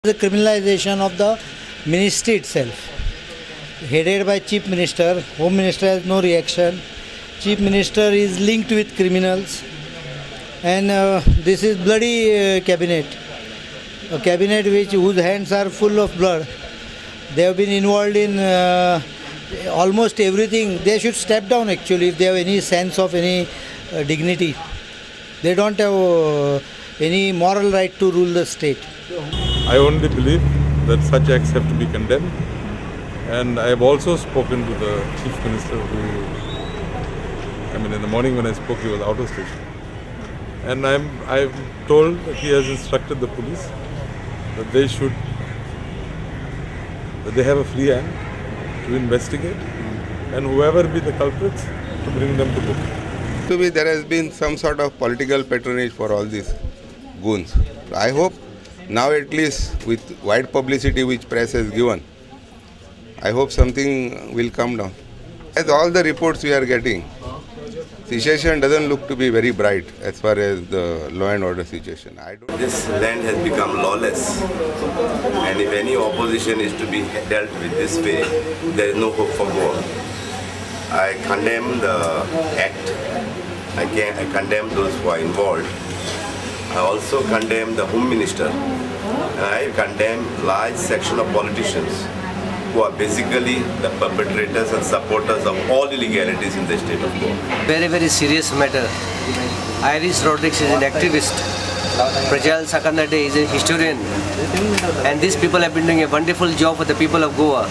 The criminalization of the ministry itself, headed by Chief Minister. Home Minister has no reaction. Chief Minister is linked with criminals, and this is bloody cabinet. A cabinet whose hands are full of blood. They have been involved in almost everything. They should step down actually if they have any sense of any dignity. They don't have any moral right to rule the state. I only believe that such acts have to be condemned, and I have also spoken to the Chief Minister in the morning when I spoke he was out of station, and I've told that he has instructed the police that they have a free hand to investigate, and whoever be the culprits, to bring them to book. To me, there has been some sort of political patronage for all these goons. I hope now, at least with wide publicity which press has given, I hope something will come down. As all the reports we are getting, situation doesn't look to be very bright as far as the law and order situation. This land has become lawless, and if any opposition is to be dealt with this way, there is no hope for Goa. I condemn the act. I condemn those who are involved. I also condemn the Home Minister, and I condemn large section of politicians who are basically the perpetrators and supporters of all illegalities in the state of Goa. Very, very serious matter. Iris Rodriguez is an activist. Prajal Sakandade is a historian. And these people have been doing a wonderful job for the people of Goa.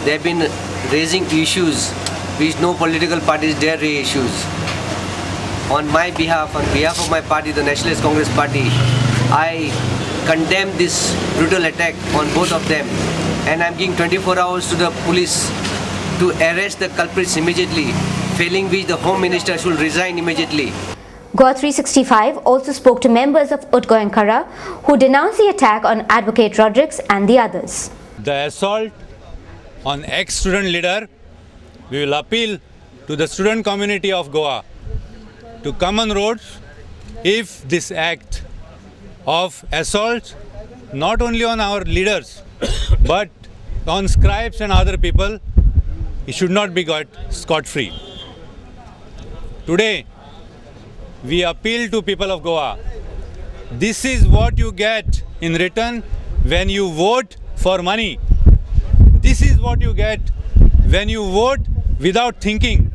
They have been raising issues which no political parties dare raise issues. On behalf of my party, the Nationalist Congress Party, I condemn this brutal attack on both of them, and I'm giving 24 hours to the police to arrest the culprits immediately, failing which the Home Minister should resign immediately. Goa 365 also spoke to members of Utgoy Ankara who denounced the attack on Advocate Rodriguez and the others. The assault on ex-student leader, we will appeal to the student community of Goa to come on roads if this act of assault not only on our leaders but on scribes and other people, it should not be got scot-free. Today we appeal to people of Goa. This is what you get in return when you vote for money. This is what you get when you vote without thinking,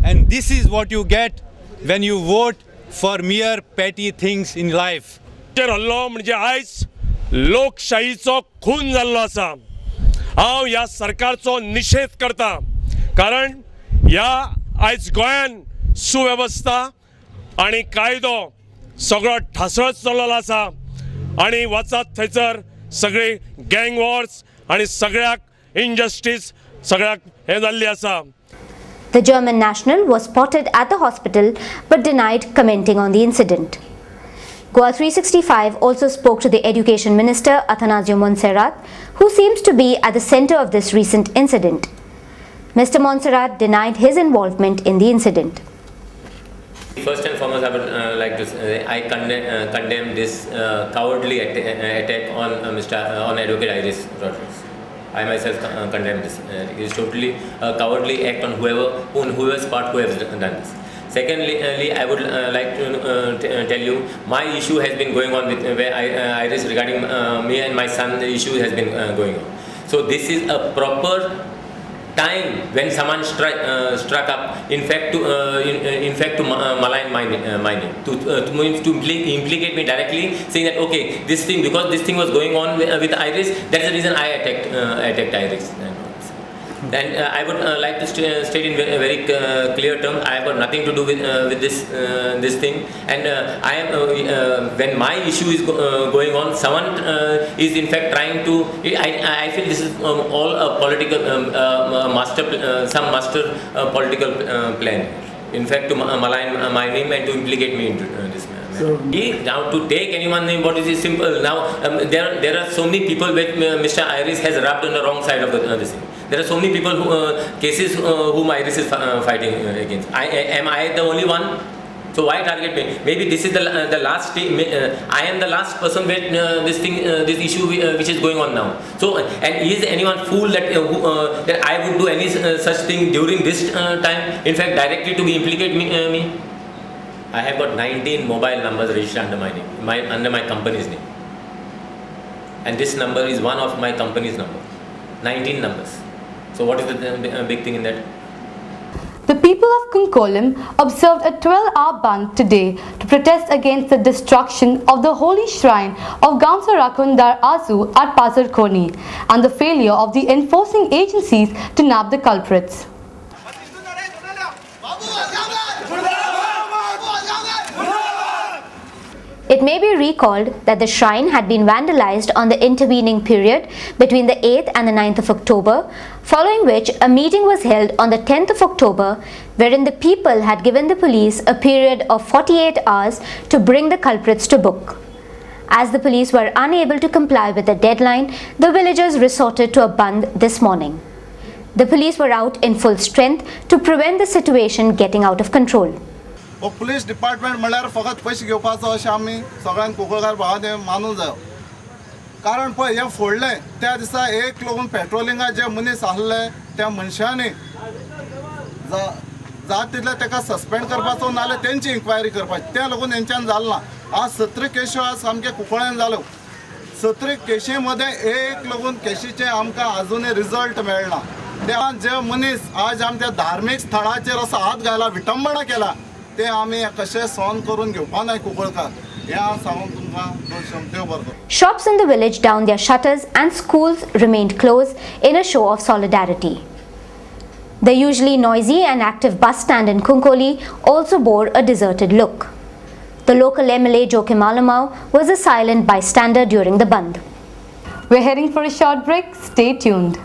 and this is what you get when you vote for mere petty things in life. Hello म्हणजे आयज लोकशाहीचो खून जाल्लो आसा. हांव ह्या सरकारचो निषेध करता, कारण ह्या आयज गोंयान सुवेवस्था आनी कायदो सगळो ढासळत चल्लेलो आसा, आनी वचत थंयसर सगळे गँग वॉर्स आनी सगळ्याक इनजस्टीस सगळ्याक हे जाल्ली आसा. The German national was spotted at the hospital but denied commenting on the incident. Goa 365 also spoke to the Education Minister Athanasio Montserrat, who seems to be at the center of this recent incident. Mr. Montserrat denied his involvement in the incident. First and foremost, I would like to say I condemn this cowardly attack on Advocate Iris Rodriguez. I myself condemn this. It is totally a cowardly act on whoever's part who has done this. Secondly, I would like to tell you, my issue has been going on with Iris regarding me and my son. The issue has been going on. So this is a proper time when someone struck up, in fact to malign my name, to implicate me directly, saying that okay, because this thing was going on with Iris, that is the reason I attacked Iris. And I would like to state in very clear terms, I have got nothing to do with this thing. And I am when my issue is going on, someone is in fact trying to. I feel this is all a political some master political plan. In fact, to malign my name and to implicate me into this. Now to take anyone's name, what is it simple? Now there are so many people where Mr. Iris has rubbed on the wrong side of this thing. There are so many people cases whom Iris is fighting against. Am I the only one? So why target me? Maybe this is the last. I am the last person where this issue which is going on now. So and is anyone fool that that I would do any such thing during this time? In fact, directly to be implicate me. I have got 19 mobile numbers registered under my name, under my company's name, and this number is one of my company's number. 19 numbers. So what is the big thing in that? The people of Kunkolim observed a 12-hour Bandh today to protest against the destruction of the holy shrine of Gamsa Rakundar Azu at Pasarkoni and the failure of the enforcing agencies to nab the culprits. It may be recalled that the shrine had been vandalized on the intervening period between the 8th and the 9th of October, following which a meeting was held on the 10th of October wherein the people had given the police a period of 48 hours to bring the culprits to book. As the police were unable to comply with the deadline, the villagers resorted to a bandh this morning. The police were out in full strength to prevent the situation getting out of control. Police department म्हळ्यार फकत पयशे घेवपाचो अशें आमी सगळ्यांक कोंकणकार भावांनी मानूंक जाय. कारण पळय हें फोडलें त्या दिसा एक लागून पेट्रोलिंगाक जे मनीस आहले त्या मनशांनी जाता तितले ताका सस्पेंड करपाचो नाल्यार तेंची इन्क्वायरी करपाची, त्या लागून हेंच्यान जालें ना. आज 17 केसी आज सामके कुंकळ्यान जाल्यो. 17 केसी मध्ये एक लागून केसीचे आमकां अजुनूय रिजल्ट मेळना. त्या जे मनीस आज आमच्या धार्मीक स्थळाचेर असो हात घाला, विटंबना केला, ते आमी कशे सहन करून घेवपा नाय कुंकळकार. हे हांव सांगून तुमकां दोन शब्द बरतो. Shops in the village downed their shutters and schools remained closed in a show of solidarity. The usually noisy and active bus stand in Kunkoli also bore a deserted look. The local MLA Joachim Alamau was a silent bystander during the bandh. We're heading for a short break. Stay tuned.